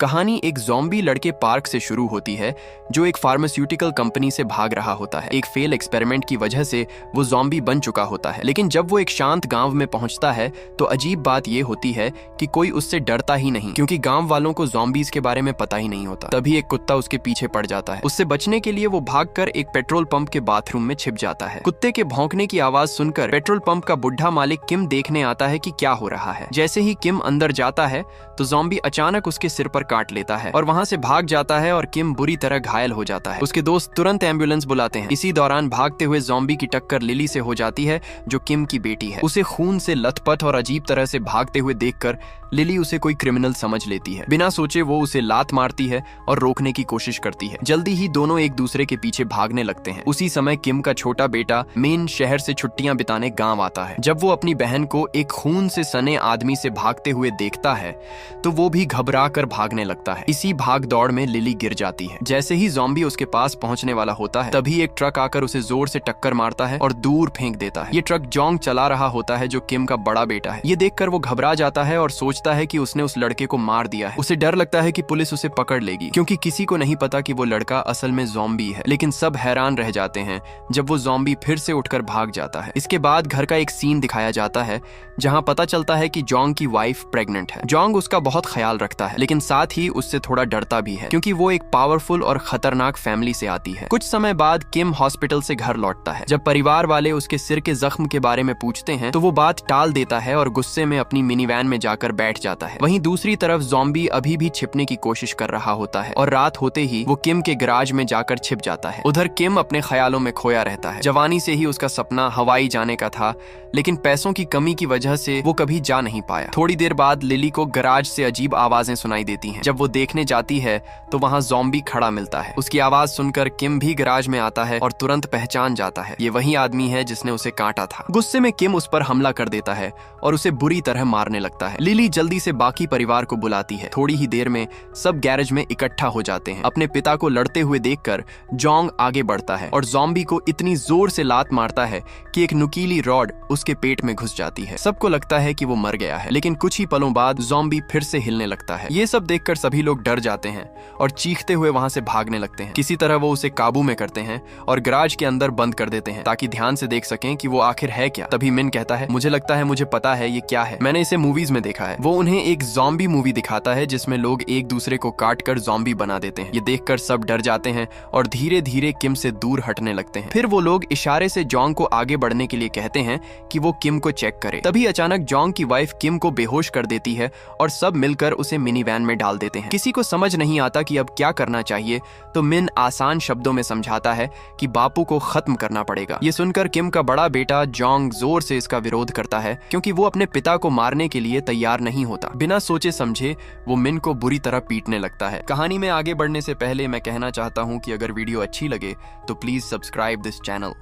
कहानी एक ज़ॉम्बी लड़के पार्क से शुरू होती है जो एक फार्मास्यूटिकल कंपनी से भाग रहा होता है। एक फेल एक्सपेरिमेंट की वजह से वो ज़ॉम्बी बन चुका होता है, लेकिन जब वो एक शांत गांव में पहुंचता है तो अजीब बात ये होती है कि कोई उससे डरता ही नहीं, क्योंकि गांव वालों को ज़ॉम्बीज के बारे में पता ही नहीं होता। तभी एक कुत्ता उसके पीछे पड़ जाता है। उससे बचने के लिए वो भागकर एक पेट्रोल पंप के बाथरूम में छिप जाता है। कुत्ते के भौंकने की आवाज सुनकर पेट्रोल पंप का बुढ़ा मालिक किम देखने आता है कि क्या हो रहा है। जैसे ही किम अंदर जाता है तो ज़ॉम्बी अचानक उसके सिर पर काट लेता है और वहां से भाग जाता है और किम बुरी तरह घायल हो जाता है। उसके दोस्त तुरंत एम्बुलेंस बुलाते हैं। इसी दौरान भागते हुए ज़ॉम्बी की टक्कर लिली से हो जाती है जो किम की बेटी है। उसे खून से लथपथ और अजीब तरह से भागते हुए देखकर लिली उसे कोई क्रिमिनल समझ लेती है। बिना सोचे वो उसे लात मारती है और रोकने की कोशिश करती है। जल्दी ही दोनों एक दूसरे के पीछे भागने लगते हैं। उसी समय किम का छोटा बेटा मेन शहर से छुट्टियां बिताने गांव आता है। जब वो अपनी बहन को एक खून से सने आदमी से भागते हुए देखता है तो वो भी घबरा कर भागने लगता है। इसी भाग दौड़ में लिली गिर जाती है। जैसे ही ज़ॉम्बी उसके पास पहुंचने वाला होता है तभी एक ट्रक आकर उसे जोर से टक्कर मारता है और दूर फेंक देता है। ये ट्रक जोंग चला रहा होता है जो किम का बड़ा बेटा है। ये देखकर वो घबरा जाता है और सोचता है कि उसने उस लड़के को मार दिया है। उसे डर लगता है कि पुलिस उसे पकड़ लेगी, क्योंकि किसी को नहीं पता कि वो लड़का असल में ज़ॉम्बी है। लेकिन सब हैरान रह जाते हैं जब वो ज़ॉम्बी फिर से उठकर भाग जाता है। इसके बाद घर का एक सीन दिखाया जाता है जहां पता चलता है कि जोंग की वाइफ प्रेग्नेंट है। जोंग उसका बहुत ख्याल रखता है, लेकिन साथ ही उससे थोड़ा डरता भी है, क्योंकि वो एक पावरफुल और खतरनाक फैमिली से आती है। कुछ समय बाद किम हॉस्पिटल से घर लौटता है। जब परिवार वाले उसके सिर के जख्म के बारे में पूछते हैं तो वो बात टाल देता है और गुस्से में अपनी मिनी वैन में जाकर बैठ जाता है। वहीं दूसरी तरफ ज़ॉम्बी अभी भी छिपने की कोशिश कर रहा होता है और रात होते ही वो किम के गैराज में जाकर छिप जाता है। उधर किम अपने ख्यालों में खोया रहता है। जवानी से ही उसका सपना हवाई जाने का था, लेकिन पैसों की कमी की वजह से वो कभी जा नहीं पाया। थोड़ी देर बाद लिली को गैराज से अजीब आवाजें सुनाई देती हैं। जब वो देखने जाती है तो वहां ज़ॉम्बी खड़ा मिलता है। उसकी आवाज सुनकर किम भी गैराज में आता है और तुरंत पहचान जाता है ये वही आदमी है जिसने उसे काटा था। गुस्से में किम उस पर हमला कर देता है और उसे बुरी तरह मारने लगता है। लिली जल्दी से बाकी परिवार को बुलाती है। थोड़ी ही देर में सब गैरेज में इकट्ठा हो जाते हैं। अपने पिता को लड़ते हुए देखकर जोंग आगे बढ़ता है और ज़ॉम्बी को इतनी जोर से लात मारता है कि एक नुकीली रॉड उसके पेट में घुस जाती है। सबको लगता है कि वो मर गया है, लेकिन कुछ ही पलों बाद ज़ॉम्बी फिर से हिलने लगता है। ये सब देखकर सभी लोग डर जाते हैं और चीखते हुए वहां से भागने लगते हैं। किसी तरह वो उसे काबू में करते हैं और गैराज के अंदर बंद कर देते हैं ताकि ध्यान से देख सकें कि वो आखिर है क्या। तभी मिन कहता है, मुझे लगता है मुझे पता है ये क्या है, मैंने इसे मूवीज में देखा है। वो उन्हें एक ज़ॉम्बी मूवी दिखाता है जिसमें लोग एक दूसरे को काट कर ज़ॉम्बी बना देते हैं। ये देखकर सब डर जाते हैं और धीरे धीरे किम से दूर हटने लगते हैं। फिर वो लोग इशारे से जोंग को आगे बढ़ने के लिए कहते हैं कि वो किम को चेक करे। तभी अचानक जोंग की वाइफ किम को बेहोश कर देती है और सब मिलकर उसे मिनी वैन में डाल देते हैं। किसी को समझ नहीं आता कि अब क्या करना चाहिए, तो मिन आसान शब्दों में समझाता है कि बापू को खत्म करना पड़ेगा। ये सुनकर किम का बड़ा बेटा जोंग जोर से इसका विरोध करता है, क्योंकि वो अपने पिता को मारने के लिए तैयार नहीं होता। बिना सोचे समझे वो मिन को बुरी तरह पीटने लगता है। कहानी में आगे बढ़ने से पहले मैं कहना चाहता हूँ कि अगर वीडियो अच्छी लगे तो प्लीज सब्सक्राइब दिस चैनल।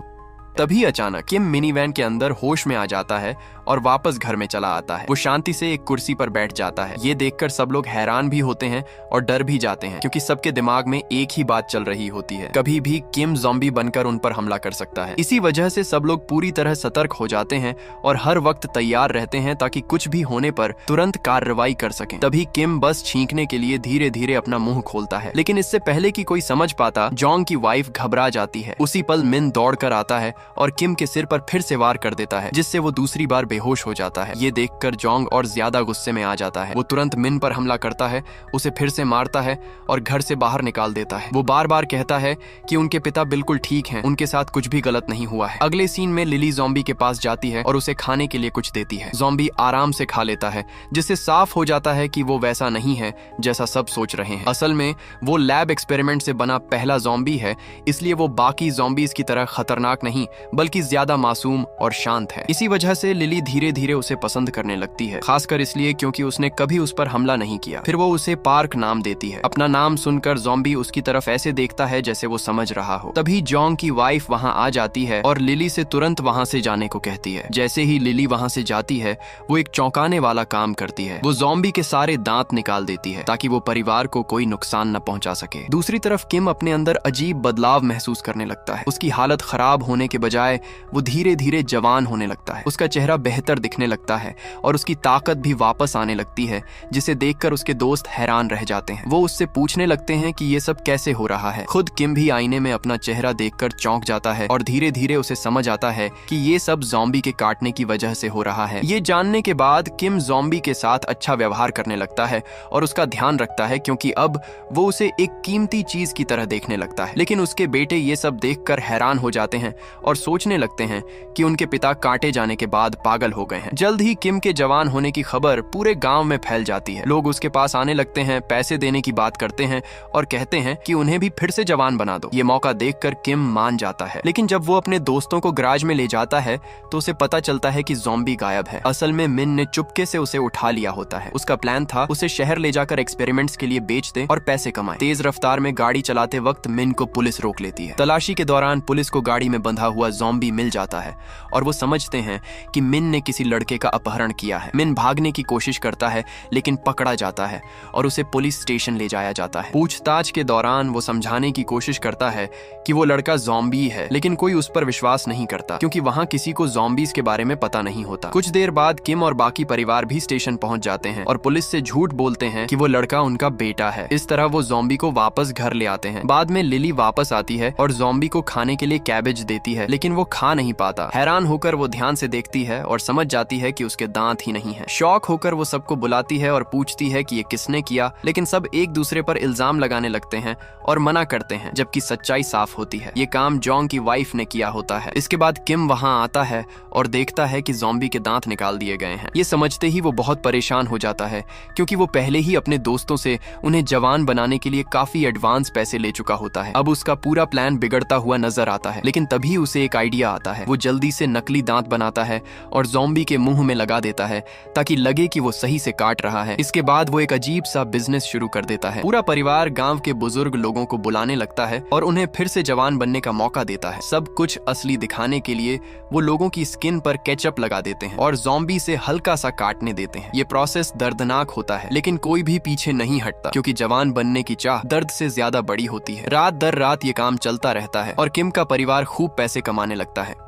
तभी अचानक किम मिनी वैन के अंदर होश में आ जाता है और वापस घर में चला आता है। वो शांति से एक कुर्सी पर बैठ जाता है। ये देखकर सब लोग हैरान भी होते हैं और डर भी जाते हैं, क्योंकि सबके दिमाग में एक ही बात चल रही होती है, कभी भी किम ज़ॉम्बी बनकर उन पर हमला कर सकता है। इसी वजह से सब लोग पूरी तरह सतर्क हो जाते हैं और हर वक्त तैयार रहते हैं ताकि कुछ भी होने पर तुरंत कार्रवाई कर सकें। तभी किम बस छींकने के लिए धीरे धीरे अपना मुंह खोलता है, लेकिन इससे पहले कि कोई समझ पाता जोंग की वाइफ घबरा जाती है। उसी पल मिन दौड़ कर आता है और किम के सिर पर फिर से वार कर देता है, जिससे वो दूसरी बार बेहोश हो जाता है। ये देखकर जोंग और ज्यादा गुस्से में आ जाता है। वो तुरंत मिन पर हमला करता है, उसे फिर से मारता है और घर से बाहर निकाल देता है। वो बार बार कहता है कि उनके पिता बिल्कुल ठीक हैं, उनके साथ कुछ भी गलत नहीं हुआ है। अगले सीन में लिली ज़ॉम्बी के पास जाती है और उसे खाने के लिए कुछ देती है। ज़ॉम्बी आराम से खा लेता है, जिससे साफ हो जाता है कि वो वैसा नहीं है जैसा सब सोच रहे हैं। असल में वो लैब एक्सपेरिमेंट से बना पहला ज़ॉम्बी है, इसलिए वो बाकी ज़ॉम्बीज की तरह खतरनाक नहीं बल्कि ज्यादा मासूम और शांत है। इसी वजह से लिली धीरे धीरे उसे पसंद करने लगती है, खासकर इसलिए क्योंकि उसने कभी उस पर हमला नहीं किया। फिर वो उसे पार्क नाम देती है। अपना नाम सुनकर ज़ॉम्बी उसकी तरफ ऐसे देखता है जैसे वो समझ रहा हो। तभी जोंग की वाइफ वहां आ जाती है और लिली से तुरंत वहां से जाने को कहती है। जैसे ही लिली वहां से जाती है वो एक चौंकाने वाला काम करती है। वो ज़ॉम्बी के सारे दांत निकाल देती है ताकि वो परिवार को कोई नुकसान न पहुंचा सके। दूसरी तरफ किम अपने अंदर अजीब बदलाव महसूस करने लगता है। उसकी हालत खराब होने के बजाय वो धीरे धीरे जवान होने लगता है। उसका चेहरा बेहतर दिखने लगता है और उसकी ताकत भी वापस आने लगती है, जिसे देखकर उसके दोस्त हैरान रह जाते हैं। वो उससे पूछने लगते हैं कि ये सब कैसे हो रहा है। खुद किम भी आईने में अपना चेहरा देखकर चौंक जाता है और धीरे धीरे उसे समझ आता है कि ये सब ज़ॉम्बी के काटने की वजह से हो रहा है। ये जानने के बाद किम ज़ॉम्बी के साथ अच्छा व्यवहार करने लगता है और उसका ध्यान रखता है, क्योंकि अब वो उसे एक कीमती चीज की तरह देखने लगता है। लेकिन उसके बेटे ये सब देखकर हैरान हो जाते हैं और सोचने लगते हैं कि उनके पिता काटे जाने के बाद पागल हो गए हैं। जल्द ही किम के जवान होने की खबर पूरे गांव में फैल जाती है। लोग उसके पास आने लगते हैं, पैसे देने की बात करते हैं और कहते हैं कि उन्हें भी फिर से जवान बना दो। ये मौका देखकर किम मान जाता है। लेकिन जब वो अपने दोस्तों को गैराज में ले जाता है तो उसे पता चलता है कि ज़ॉम्बी गायब है। असल में मिन ने चुपके से उसे उठा लिया होता है। उसका प्लान था उसे शहर ले जाकर एक्सपेरिमेंट्स के लिए बेच दे और पैसे कमाए। तेज रफ्तार में गाड़ी चलाते वक्त मिन को पुलिस रोक लेती है। तलाशी के दौरान पुलिस को गाड़ी में बंधा हुआ ज़ॉम्बी मिल जाता है और वो समझते हैं कि मिन ने किसी लड़के का अपहरण किया है। मिन भागने की कोशिश करता है लेकिन पकड़ा जाता है और उसे पुलिस स्टेशन ले जाया जाता है। पूछताछ के दौरान वो समझाने की कोशिश करता है कि वो लड़का ज़ॉम्बी है, लेकिन कोई उस पर विश्वास नहीं करता क्योंकि वहाँ किसी को ज़ॉम्बीज के बारे में पता नहीं होता। कुछ देर बाद किम और बाकी परिवार भी स्टेशन पहुंच जाते हैं और पुलिस से झूठ बोलते हैं कि वो लड़का उनका बेटा है। इस तरह वो ज़ॉम्बी को वापस घर ले आते हैं। बाद में लिली वापस आती है और ज़ॉम्बी को खाने के लिए कैबेज देती है, लेकिन वो खा नहीं पाता। हैरान होकर वो ध्यान से देखती है और समझ जाती है कि उसके दांत ही नहीं है। शौक होकर वो सबको बुलाती है और पूछती है कि ये किसने किया, लेकिन सब एक दूसरे पर इल्जाम लगाने लगते हैं और मना करते हैं, जबकि सच्चाई साफ होती है। ये काम जोंग की वाइफ ने किया होता है। इसके बाद किम वहां आता है और देखता है कि ज़ॉम्बी के दांत निकाल दिए गए हैं। ये समझते ही वो बहुत परेशान हो जाता है क्योंकि वो पहले ही अपने दोस्तों से उन्हें जवान बनाने के लिए काफी एडवांस पैसे ले चुका होता है। अब उसका पूरा प्लान बिगड़ता हुआ नजर आता है, लेकिन तभी उसे एक आइडिया आता है। वो जल्दी से नकली दांत बनाता है और ज़ॉम्बी के मुंह में लगा देता है ताकि लगे कि वो सही से काट रहा है। इसके बाद वो एक अजीब सा बिजनेस शुरू कर देता है। पूरा परिवार गांव के बुजुर्ग लोगों को बुलाने लगता है और उन्हें फिर से जवान बनने का मौका देता है। सब कुछ असली दिखाने के लिए वो लोगों की स्किन पर केचप लगा देते हैं और ज़ॉम्बी से हल्का सा काटने देते हैं। ये प्रोसेस दर्दनाक होता है, लेकिन कोई भी पीछे नहीं हटता क्योंकि जवान बनने की चाह दर्द से ज्यादा बड़ी होती है। रात दर रात ये काम चलता रहता है और किम का परिवार खूब पैसे कमाने लगता है।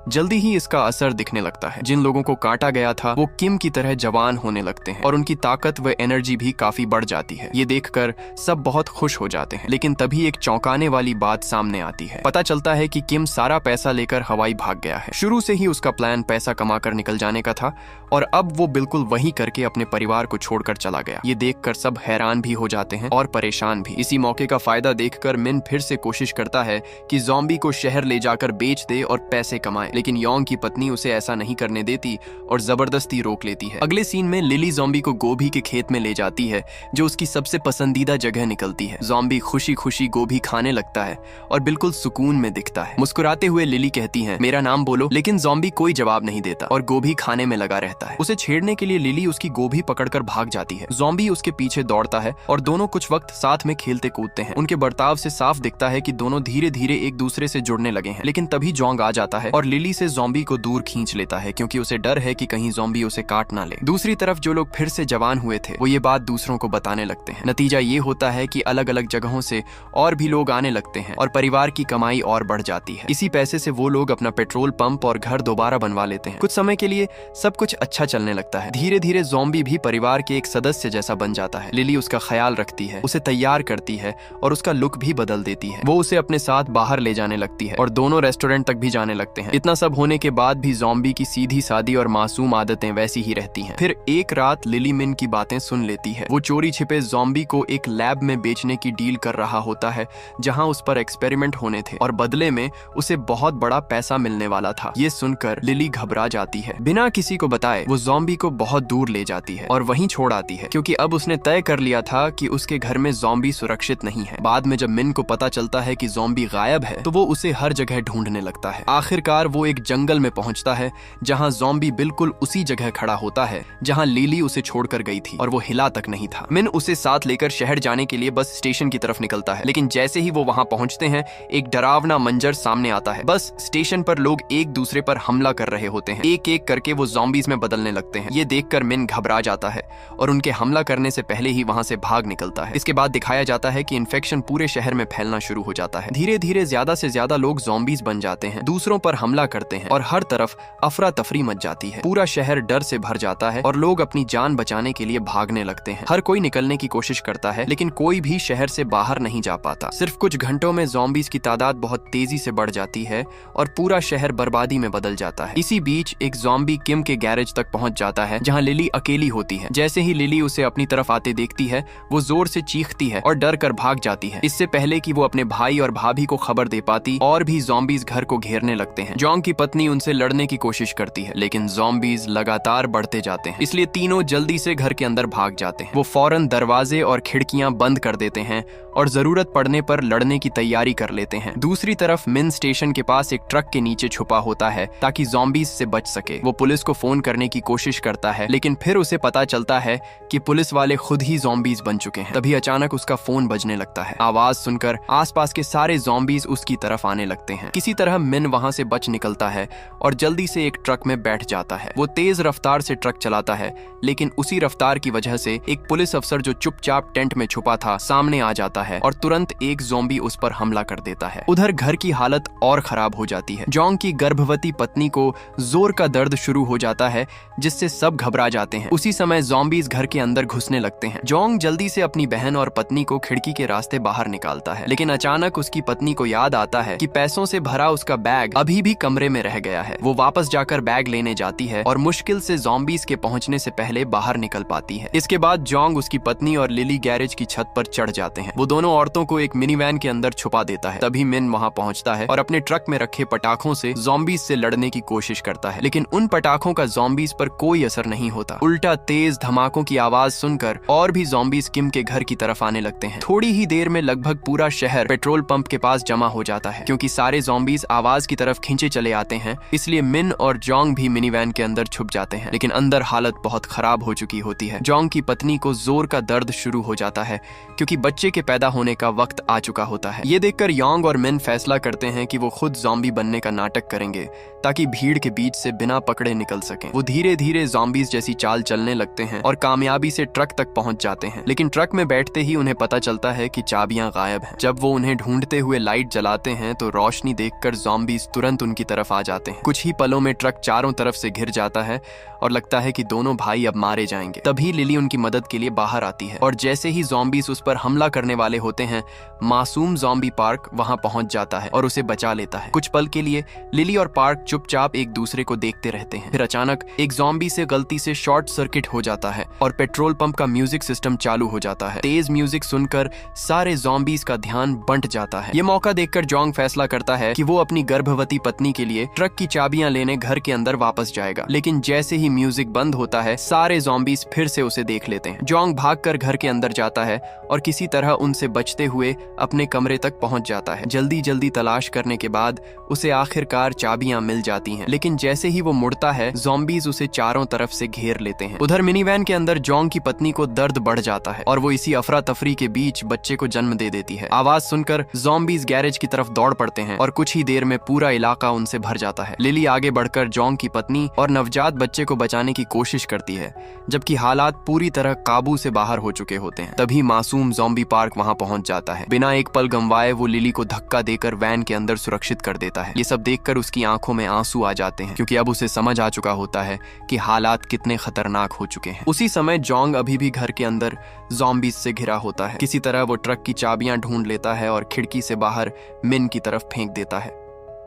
जल्दी ही इसका असर दिखने लगता है। जिन लोगों को काटा गया था वो किम की तरह जवान होने लगते हैं और उनकी ताकत व एनर्जी भी काफी बढ़ जाती है। ये देखकर सब बहुत खुश हो जाते हैं, लेकिन तभी एक चौंकाने वाली बात सामने आती है। पता चलता है कि किम सारा पैसा लेकर हवाई भाग गया है। शुरू से ही उसका प्लान पैसा कमाकर निकल जाने का था और अब वो बिल्कुल वही करके अपने परिवार को छोड़कर चला गया। ये देखकर सब हैरान भी हो जाते हैं और परेशान भी। इसी मौके का फायदा देखकर मिन फिर से कोशिश करता है कि ज़ॉम्बी को शहर ले जाकर बेच दे और पैसे कमाए, लेकिन योंग की पत्नी उसे ऐसा नहीं करने देती और जबरदस्ती रोक लेती है। अगले सीन में लिली ज़ॉम्बी को गोभी के खेत में ले जाती है, जो उसकी सबसे पसंदीदा जगह निकलती है। ज़ॉम्बी खुशी खुशी गोभी खाने लगता है और बिल्कुल सुकून में दिखता है। मुस्कुराते हुए लिली कहती है, मेरा नाम बोलो, लेकिन ज़ॉम्बी कोई जवाब नहीं देता और गोभी खाने में लगा रहता है। उसे छेड़ने के लिए लिली उसकी गोभी पकड़कर भाग जाती है। ज़ॉम्बी उसके पीछे दौड़ता है और दोनों कुछ वक्त साथ में खेलते कूदते हैं। उनके बर्ताव से साफ दिखता है कि दोनों धीरे धीरे एक दूसरे से जुड़ने लगे हैं। लेकिन तभी जोंग आ जाता है और लिली से ज़ॉम्बी को दूर खींच लेता है क्योंकि उसे डर है कि कहीं ज़ॉम्बी उसे काट ना ले। दूसरी तरफ जो लोग फिर से जवान हुए थे वो ये बात दूसरों को बताने लगते हैं। नतीजा ये होता है कि अलग अलग जगहों से और भी लोग आने लगते हैं और परिवार की कमाई और बढ़ जाती है। इसी पैसे से वो लोग अपना पेट्रोल पंप और घर दोबारा बनवा लेते हैं। कुछ समय के लिए सब कुछ अच्छा चलने लगता है। धीरे धीरे ज़ॉम्बी भी परिवार के एक सदस्य जैसा बन जाता है। लिली उसका ख्याल रखती है, उसे तैयार करती है और उसका लुक भी बदल देती है। वो उसे अपने साथ बाहर ले जाने लगती है और दोनों रेस्टोरेंट तक भी जाने लगते हैं। इतना सब होने के बाद भी ज़ॉम्बी की सीधी सादी और मासूम आदतें वैसी ही रहती हैं। फिर एक रात लिली मिन की बातें सुन लेती है। वो चोरी छिपे ज़ॉम्बी को एक लैब में बेचने की डील कर रहा होता है जहां उस पर एक्सपेरिमेंट होने थे और बदले में उसे बहुत बड़ा पैसा मिलने वाला था। ये सुनकर लिली घबरा जाती है। बिना किसी को बताए वो ज़ॉम्बी को बहुत दूर ले जाती है और वहीं छोड़ आती है क्योंकि अब उसने तय कर लिया था कि उसके घर में ज़ॉम्बी सुरक्षित नहीं है। बाद में जब मिन को पता चलता है कि ज़ॉम्बी गायब है तो वो उसे हर जगह ढूंढने लगता है। आखिरकार वो एक जंगल में पहुंचता है जहां ज़ॉम्बी बिल्कुल उसी जगह खड़ा होता है जहां लिली उसे छोड़कर गई थी और वो हिला तक नहीं था। मिन उसे साथ लेकर शहर जाने के लिए बस स्टेशन की तरफ निकलता है, लेकिन जैसे ही वो वहां पहुंचते हैं एक डरावना मंजर सामने आता है। बस स्टेशन पर लोग एक दूसरे पर हमला कर रहे होते हैं, एक एक करके वो ज़ॉम्बीज में बदलने लगते हैं। ये देखकर मिन घबरा जाता है और उनके हमला करने से पहले ही वहां से भाग निकलता है। इसके बाद दिखाया जाता है कि इन्फेक्शन पूरे शहर में फैलना शुरू हो जाता है। धीरे धीरे ज्यादा से ज्यादा लोग ज़ॉम्बीज बन जाते हैं, दूसरों पर हमला करते हैं और हर तरफ अफरा तफरी मच जाती है। पूरा शहर डर से भर जाता है और लोग अपनी जान बचाने के लिए भागने लगते हैं। हर कोई निकलने की कोशिश करता है, लेकिन कोई भी शहर से बाहर नहीं जा पाता। सिर्फ कुछ घंटों में ज़ॉम्बीज की तादाद बहुत तेजी से बढ़ जाती है और पूरा शहर बर्बादी में बदल जाता है। इसी बीच एक ज़ॉम्बी किम के गैरेज तक पहुंच जाता है जहां लिली अकेली होती है। जैसे ही लिली उसे अपनी तरफ आते देखती है वो जोर से चीखती है और डर कर भाग जाती है। इससे पहले कि वो अपने भाई और भाभी को खबर दे पाती, और भी ज़ॉम्बीज घर को घेरने लगते हैं। जोंग की पत्नी उनसे लड़ने की कोशिश करती है, लेकिन ज़ॉम्बीज लगातार बढ़ते जाते हैं, इसलिए तीनों जल्दी से घर के अंदर भाग जाते हैं। वो फौरन दरवाजे और खिड़कियां बंद कर देते हैं और जरूरत पड़ने पर लड़ने की तैयारी कर लेते हैं। दूसरी तरफ मिन स्टेशन के पास एक ट्रक के नीचे छुपा होता है ताकि ज़ॉम्बीज से बच सके। वो पुलिस को फोन करने की कोशिश करता है, लेकिन फिर उसे पता चलता है कि पुलिस वाले खुद ही ज़ॉम्बीज बन चुके हैं। तभी अचानक उसका फोन बजने लगता है। आवाज सुनकर आसपास के सारे ज़ॉम्बीज उसकी तरफ आने लगते हैं। किसी तरह मिन वहां से बच निकलता है और जल्दी से एक ट्रक में बैठ जाता है। वो तेज रफ्तार से ट्रक चलाता है, लेकिन उसी रफ्तार की वजह से एक पुलिस अफसर जो चुपचाप टेंट में छुपा था सामने आ जाता है और तुरंत एक ज़ॉम्बी उस पर हमला कर देता है। उधर घर की हालत और खराब हो जाती है। जोंग की गर्भवती पत्नी को जोर का दर्द शुरू हो जाता है, जिससे सब घबरा जाते हैं। उसी समय ज़ॉम्बीज घर के अंदर घुसने लगते हैं। जोंग जल्दी से अपनी बहन और पत्नी को खिड़की के रास्ते बाहर निकालता है, लेकिन अचानक उसकी पत्नी को याद आता है कि पैसों से भरा उसका बैग अभी भी कमरे में रह गया है। वो वापस जाकर बैग लेने जाती है और मुश्किल से ज़ॉम्बीज के पहुंचने से पहले बाहर निकल पाती है। इसके बाद जोंग उसकी पत्नी और लिली गैरेज की छत पर चढ़ जाते हैं। वो दोनों औरतों को एक मिनीवैन के अंदर छुपा देता है। तभी मिन वहां पहुंचता है और अपने ट्रक में रखे पटाखों से ज़ॉम्बीज से लड़ने की कोशिश करता है, लेकिन उन पटाखों का ज़ॉम्बीज पर कोई असर नहीं होता। उल्टा तेज धमाकों की आवाज सुनकर और भी ज़ॉम्बीज किम के घर की तरफ आने लगते हैं। थोड़ी ही देर में लगभग पूरा शहर पेट्रोल पंप के पास जमा हो जाता है। क्योंकि सारे ज़ॉम्बीज आवाज की तरफ खींचे चले आते हैं, इसलिए मिन और जोंग भी मिनीवैन के अंदर छुप जाते हैं, लेकिन अंदर हालत बहुत खराब हो चुकी होती है। जोंग की पत्नी को जोर का दर्द शुरू हो जाता है क्योंकि बच्चे के पैदा होने का वक्त आ चुका होता है। ये देखकर योंग और मिन फैसला करते हैं कि वो खुद ज़ॉम्बी बनने का नाटक करेंगे ताकि भीड़ के बीच से बिना पकड़े निकल सकें। वो धीरे धीरे ज़ॉम्बीज जैसी चाल चलने लगते हैं और कामयाबी से ट्रक तक पहुंच जाते हैं, लेकिन ट्रक में बैठते ही उन्हें पता चलता है कि चाबियां गायब हैं। जब वो उन्हें ढूंढते हुए लाइट जलाते हैं तो रोशनी देखकर ज़ॉम्बीज तुरंत उनकी तरफ आ जाते हैं। कुछ ही पलों में ट्रक चारों तरफ से घिर जाता है और लगता है कि दोनों भाई अब मारे जाएंगे। तभी लिली उनकी मदद के लिए बाहर आती है और जैसे ही ज़ॉम्बीज उस पर हमला करने वाले होते हैं, मासूम ज़ॉम्बी पार्क वहां पहुंच जाता है और उसे बचा लेता है। कुछ पल के लिए लिली और पार्क चुपचाप एक दूसरे को देखते रहते हैं। फिर अचानक एक ज़ॉम्बी से गलती से शॉर्ट सर्किट हो जाता है और पेट्रोल पंप का म्यूजिक सिस्टम चालू हो जाता है। तेज म्यूजिक सुनकर सारे ज़ॉम्बीज का ध्यान बंट जाता है। ये मौका देखकर जोंग फैसला करता है कि वो अपनी गर्भवती पत्नी के लिए ट्रक की चाबियां लेने घर के अंदर वापस जाएगा, लेकिन जैसे ही म्यूजिक बंद होता है सारे ज़ॉम्बीज फिर से उसे देख लेते हैं। जोंग भागकर घर के अंदर जाता है और किसी तरह उनसे बचते हुए अपने कमरे तक पहुंच जाता है। जल्दी जल्दी तलाश करने के बाद उसे आखिरकार चाबियां मिल जाती हैं, लेकिन जैसे ही वो मुड़ता है ज़ॉम्बीज उसे चारों तरफ से घेर लेते हैं। उधर मिनीवैन के अंदर जोंग की पत्नी को दर्द बढ़ जाता है और वो इसी अफरा तफरी के बीच बच्चे को जन्म दे देती है। आवाज सुनकर ज़ॉम्बीज गैरेज की तरफ दौड़ पड़ते हैं और कुछ ही देर में पूरा इलाका उनसे भर जाता है। लिली आगे बढ़कर जोंग की पत्नी और नवजात बच्चे को बचाने की कोशिश करती है, जबकि हालात पूरी तरह काबू से बाहर हो चुके होते हैं। तभी मासूम ज़ॉम्बी पार्क वहां पहुंच जाता है। बिना एक पल गंवाए वो लिली को धक्का देकर वैन के अंदर सुरक्षित कर देता है। ये सब देखकर उसकी आंखों में आंसू आ जाते हैं, क्योंकि अब उसे समझ आ चुका होता है कि हालात कितने खतरनाक हो चुके हैं। उसी समय जोंग अभी भी घर के अंदर ज़ॉम्बीज से घिरा होता है। किसी तरह वो ट्रक की चाबियां ढूंढ लेता है और खिड़की से बाहर मिन की तरफ फेंक देता है।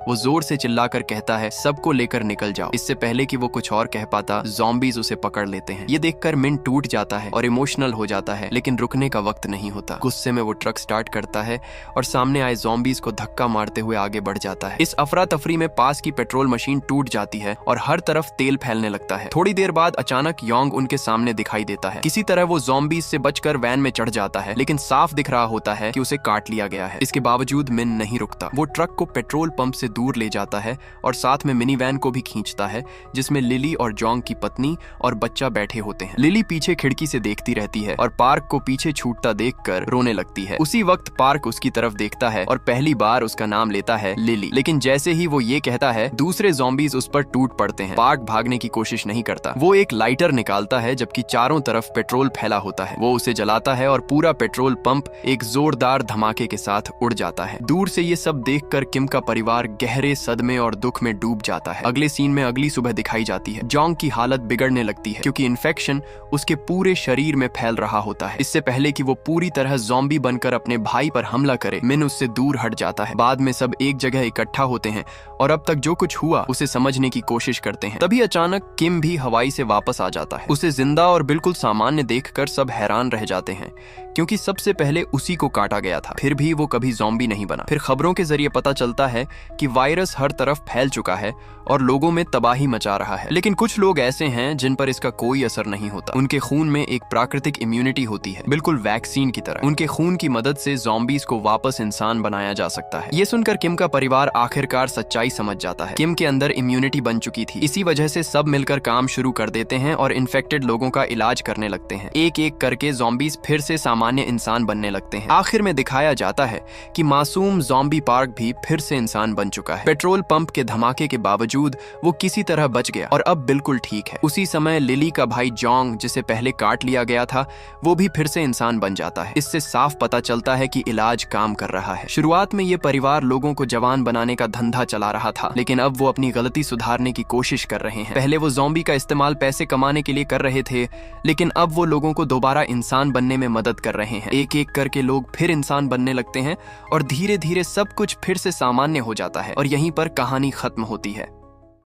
वो जोर से चिल्लाकर कहता है, सबको लेकर निकल जाओ। इससे पहले कि वो कुछ और कह पाता, ज़ॉम्बीज उसे पकड़ लेते हैं। ये देखकर मिन टूट जाता है और इमोशनल हो जाता है, लेकिन रुकने का वक्त नहीं होता। गुस्से में वो ट्रक स्टार्ट करता है और सामने आए ज़ॉम्बीज को धक्का मारते हुए आगे बढ़ जाता है। इस अफरा तफरी में पास की पेट्रोल मशीन टूट जाती है और हर तरफ तेल फैलने लगता है। थोड़ी देर बाद अचानक योंग उनके सामने दिखाई देता है। किसी तरह वो ज़ॉम्बीज से बचकर वैन में चढ़ जाता है, लेकिन साफ दिख रहा होता है कि उसे काट लिया गया है। इसके बावजूद मिन नहीं रुकता। वो ट्रक को पेट्रोल पंप से दूर ले जाता है और साथ में मिनी वैन को भी खींचता है जिसमें लिली और जॉन्ग की पत्नी और बच्चा बैठे होते हैं। लिली पीछे खिड़की से देखती रहती है और पार्क को पीछे छूटता देखकर रोने लगती है। उसी वक्त पार्क उसकी तरफ देखता है और पहली बार उसका नाम लेता है लिली। लेकिन जैसे ही वो ये कहता है दूसरे ज़ॉम्बीज़ उस पर टूट पड़ते हैं। पार्क भागने की कोशिश नहीं करता। वो एक लाइटर निकालता है जबकि चारों तरफ पेट्रोल फैला होता है। वो उसे जलाता है और पूरा पेट्रोल पंप एक जोरदार धमाके के साथ उड़ जाता है। दूर से ये सब देखकर किम का परिवार गहरे सदमे और दुख में डूब जाता है। अगले सीन में अगली सुबह दिखाई जाती है। जॉन्ग की हालत बिगड़ने लगती है क्योंकि इन्फेक्शन उसके पूरे शरीर में फैल रहा होता है। इससे पहले कि वो पूरी तरह ज़ॉम्बी बनकर अपने भाई पर हमला करे, मिन उससे दूर हट जाता है। बाद में सब एक जगह इकट्ठा होते हैं और अब तक जो कुछ हुआ उसे समझने की कोशिश करते हैं। तभी अचानक किम भी हवाई से वापस आ जाता है। उसे जिंदा और बिल्कुल सामान्य देखकर सब हैरान रह जाते हैं क्योंकि सबसे पहले उसी को काटा गया था। फिर भी वो कभी ज़ॉम्बी नहीं बना। फिर खबरों के जरिए पता चलता है कि वायरस हर तरफ फैल चुका है और लोगों में तबाही मचा रहा है। लेकिन कुछ लोग ऐसे हैं जिन पर इसका कोई असर नहीं होता। उनके खून में एक प्राकृतिक इम्यूनिटी होती है, बिल्कुल वैक्सीन की तरह। उनके खून की मदद से ज़ॉम्बीज़ को वापस इंसान बनाया जा सकता है। ये सुनकर किम का परिवार आखिरकार सच्चाई समझ जाता है। किम के अंदर इम्यूनिटी बन चुकी थी। इसी वजह से सब मिलकर काम शुरू कर देते हैं और इन्फेक्टेड लोगों का इलाज करने लगते हैं। एक एक करके ज़ॉम्बीज़ फिर से सामान्य इंसान बनने लगते हैं। आखिर में दिखाया जाता है कि मासूम ज़ॉम्बी पार्क भी फिर से इंसान बन चुका है। पेट्रोल पंप के धमाके के बावजूद वो किसी तरह बच गया और अब बिल्कुल ठीक है। उसी समय लिली का भाई जॉन्ग, जिसे पहले काट लिया गया था, वो भी फिर से इंसान बन जाता है। इससे साफ पता चलता है कि इलाज काम कर रहा है। शुरुआत में ये परिवार लोगों को जवान बनाने का धंधा चला रहा था, लेकिन अब वो अपनी गलती सुधारने की कोशिश कर रहे हैं। पहले वो ज़ॉम्बी का इस्तेमाल पैसे कमाने के लिए कर रहे थे, लेकिन अब वो लोगों को दोबारा इंसान बनने में मदद कर रहे हैं। एक एक करके लोग फिर इंसान बनने लगते हैं और धीरे धीरे सब कुछ फिर से सामान्य हो जाता है और यहीं पर कहानी खत्म होती है।